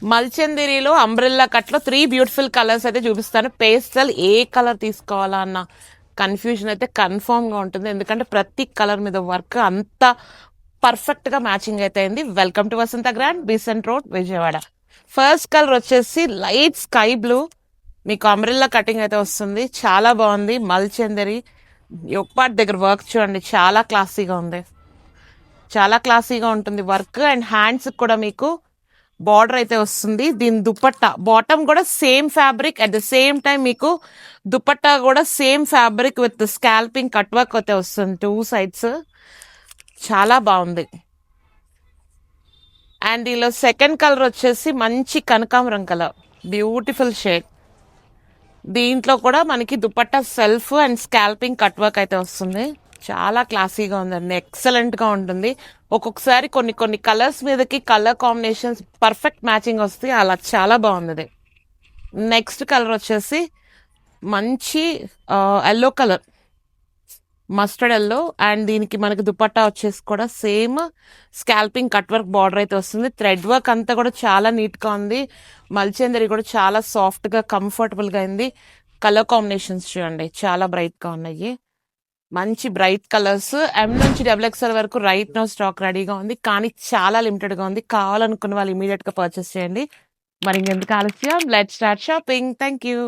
మల్చందిరిలో umbrella కట్లో 3 beautiful colours అయితే చూపిస్తాను. పేస్టల్ ఏ కలర్ తీసుకోవాలా అన్న కన్ఫ్యూజన్ అయితే కన్ఫామ్గా ఉంటుంది. ఎందుకంటే ప్రతి కలర్ మీద వర్క్ అంత పర్ఫెక్ట్గా మ్యాచింగ్ అయితే అయింది. Welcome to Vasantha grand, Besant road, Vijayawada. First colour వచ్చేసి లైట్ స్కై బ్లూ, మీకు అంబ్రెల్లా కటింగ్ అయితే వస్తుంది. చాలా బాగుంది. మల్చందరి పార్ట్ దగ్గర వర్క్ చూడండి, చాలా క్లాసీగా ఉంది. చాలా క్లాసీగా ఉంటుంది వర్క్. అండ్ హ్యాండ్స్ కూడా మీకు బార్డర్ అయితే వస్తుంది. దీని దుపట్టా బాటమ్ కూడా same fabric, at the same time మీకు దుపట్టా కూడా same fabric with scalping cut work అయితే వస్తుంది 2 సైడ్స్. చాలా బాగుంది. అండ్ దీనిలో సెకండ్ కలర్ వచ్చేసి మంచి కనకాంబరం కలర్, బ్యూటిఫుల్ షేడ్. దీంట్లో కూడా మనకి dupatta self and scalping cut work అయితే వస్తుంది. చాలా క్లాసీగా ఉందండి, ఎక్సలెంట్గా ఉంటుంది. ఒక్కొక్కసారి కొన్ని కొన్ని కలర్స్ మీదకి కలర్ కాంబినేషన్స్ పర్ఫెక్ట్ మ్యాచింగ్ వస్తాయి, అలా చాలా బాగుంది. నెక్స్ట్ కలర్ వచ్చేసి మంచి yellow colour, mustard yellow. And దీనికి మనకి దుపట్టా వచ్చేసి కూడా same scalping cut work border అయితే వస్తుంది. థ్రెడ్ వర్క్ అంతా కూడా చాలా నీట్గా ఉంది. మల్చందరి కూడా చాలా సాఫ్ట్గా కంఫర్టబుల్గా అయింది. కలర్ కాంబినేషన్స్ చూడండి, చాలా బ్రైట్గా ఉన్నాయి. మంచి బ్రైట్ కలర్స్. ఎం నుంచి XXL వరకు రైట్ నో స్టాక్ రెడీగా ఉంది, కానీ చాలా లిమిటెడ్గా ఉంది. కావాలనుకున్న వాళ్ళు ఇమీడియట్గా పర్చేస్ చేయండి. మరి ఇంకెందుకు ఆలస్యం, let's start shopping. Thank you.